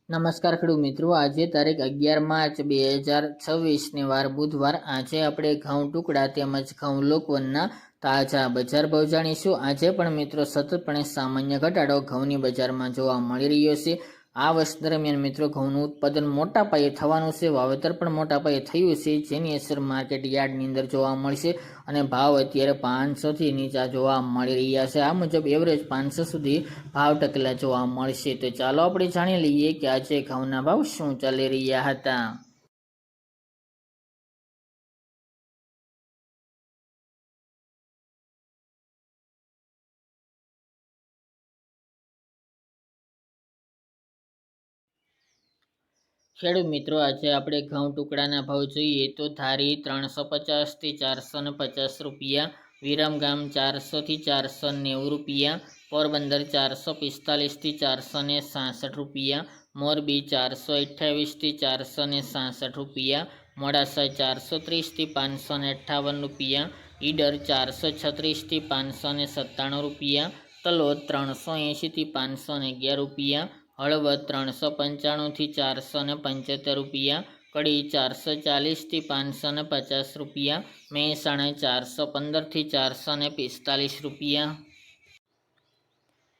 નમસ્કાર ખેડૂત મિત્રો, આજે તારીખ 11 માર્ચ 2026 ને વાર બુધવાર। આજે આપણે ઘઉં ટુકડા તેમજ ઘઉં લોકવનના તાજા બજાર ભાવ જાણીશું। આજે પણ મિત્રો સતતપણે સામાન્ય ઘટાડો ઘઉંની બજારમાં જોવા મળી રહ્યો છે। આ વર્ષ દરમિયાન મિત્રો ઘઉંનું ઉત્પાદન મોટા પાયે થવાનું છે, વાવેતર પણ મોટા પાયે થયું છે, જેની અસર માર્કેટ યાર્ડની અંદર જોવા મળશે અને ભાવ અત્યારે 500 થી નીચા જોવા મળી રહ્યા છે। આ મુજબ એવરેજ 500 સુધી ભાવ ટકેલા જોવા મળશે। તો ચાલો આપણે જાણી લઈએ કે આજે ઘઉંના ભાવ શું ચાલી રહ્યા હતા। ખેડૂત મિત્રો, આજે આપણે ઘઉં ટુકડાના ભાવ જોઈએ તો ધારી 350 થી 450 રૂપિયા, વિરમગામ 400 થી 490 રૂપિયા, પોરબંદર 445 થી 466 રૂપિયા, મોરબી 428 થી 466 રૂપિયા, મોડાસા 430 થી 558 રૂપિયા, ઈડર 436 થી 597 રૂપિયા, તલોદ 380 થી 511 રૂપિયા, હળવદ 395 થી 475 રૂપિયા, કડી 440 થી 550 રૂપિયા, મહેસાણા 415 થી 445 રૂપિયા,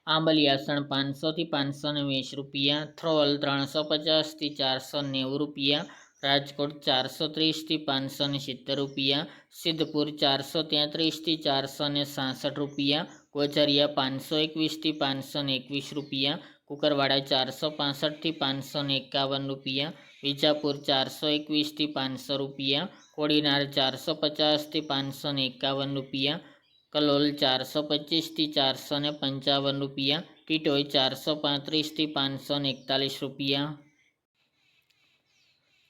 આંબલિયાસણ 500 થી 520 રૂપિયા, થ્રોલ 350 થી 490 રૂપિયા, રાજકોટ 430 થી 570 રૂપિયા, સિદ્ધપુર 433 થી 466 રૂપિયા, ગોઝરિયા 521 થી 521 રૂપિયા, કુકરવાડા 465 થી 551 રૂપિયા, વિજાપુર 421 થી 500 રૂપિયા, કોડીનાર 450 થી 551 રૂપિયા, કલોલ 425 થી 455 રૂપિયા, ટીટોઈ 435 થી 541 રૂપિયા,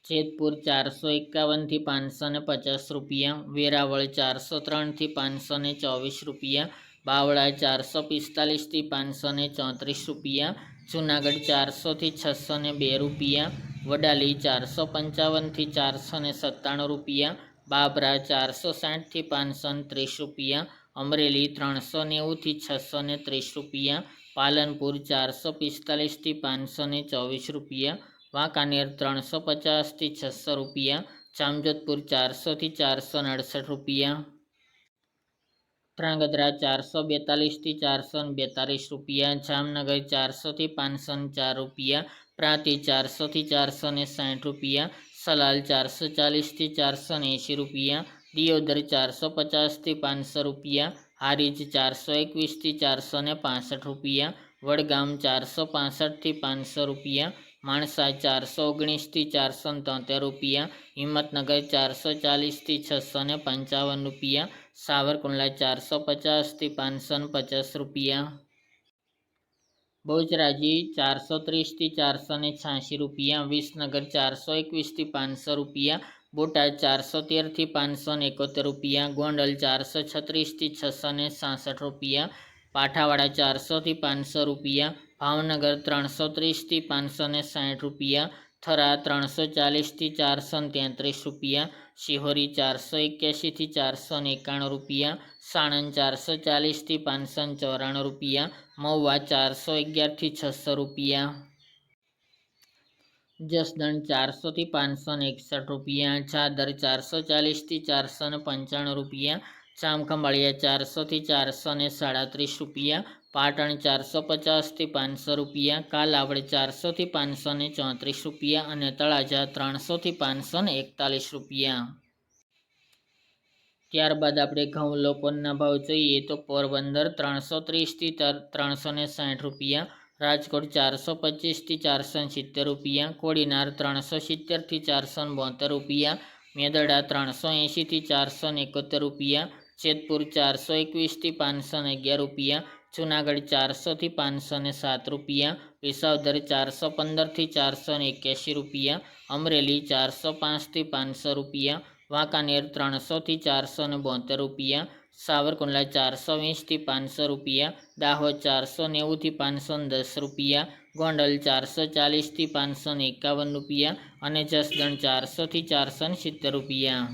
જેતપુર 451 થી 550 રૂપિયા, વેરાવળ 403 થી 524 રૂપિયા, બાવળા 445 થી 534 રૂપિયા, જૂનાગઢ 400 થી 602 રૂપિયા, વડાલી 455 થી 497 રૂપિયા, બાબરા 460 થી 530 રૂપિયા, અમરેલી 390 થી 630 રૂપિયા, પાલનપુર 445 થી 524 રૂપિયા, વાંકાનેર 350 થી 600 રૂપિયા, જામજોધપુર 400 થી 468 રૂપિયા, ધ્રાંગધ્રા 442 થી 442 રૂપિયા, જામનગર 400 થી 504 રૂપિયા, પ્રાંતિજ 400 થી 460 રૂપિયા, સલાલ 440 થી 480 રૂપિયા, દિયોદર 450 થી 500 રૂપિયા, હારીજ 421 થી 465 રૂપિયા, વડગામ 465 થી 500 રૂપિયા, માણસા 419 થી 473 રૂપિયા, હિંમતનગર 440 થી 655 રૂપિયા, સાવરકુંડલા 450 થી 550 રૂપિયા, બહુચરાજી 430 થી 486 રૂપિયા, વિસનગર 421 થી 500 રૂપિયા, બોટાદ 413 થી 571 રૂપિયા, ગોંડલ 436 થી 666 રૂપિયા, પાઠાવાડા 400 થી 500 રૂપિયા, ભાવનગર 330 થી 560 રૂપિયા, થરા 340 થી 433 રૂપિયા, શિહોરી 481 થી 491 રૂપિયા, સાણંદ 440 થી 594 રૂપિયા, મહુવા 411 થી 600 રૂપિયા, જસદણ 400 થી 561 રૂપિયા, ચાદર 440 થી 495 રૂપિયા, જામખંભાળિયા 400 થી 437 રૂપિયા, પાટણ 450 થી 500 રૂપિયા, કાલાવડ 400 થી 534 રૂપિયા અને તળાજા 300 થી 541 રૂપિયા। ત્યારબાદ આપણે ઘઉં લોકવનના ભાવ જોઈએ તો પોરબંદર 330 થી 360 રૂપિયા, રાજકોટ 425 થી 470 રૂપિયા, કોડીનાર 370 થી 472 રૂપિયા, મેદરડા 380 થી 471 રૂપિયા, જેતપુર 421 થી 511 રૂપિયા, જૂનાગઢ 400 થી 507 રૂપિયા, વિસાવદર 415 થી 481 રૂપિયા, અમરેલી 405 થી 500 રૂપિયા, વાંકાનેર 300 થી 472 રૂપિયા, સાવરકુંડલા 420 થી 500 રૂપિયા, દાહોદ 490 થી 510 રૂપિયા, ગોંડલ 440 થી 551 રૂપિયા અને જસદણ 400 થી 470 રૂપિયા।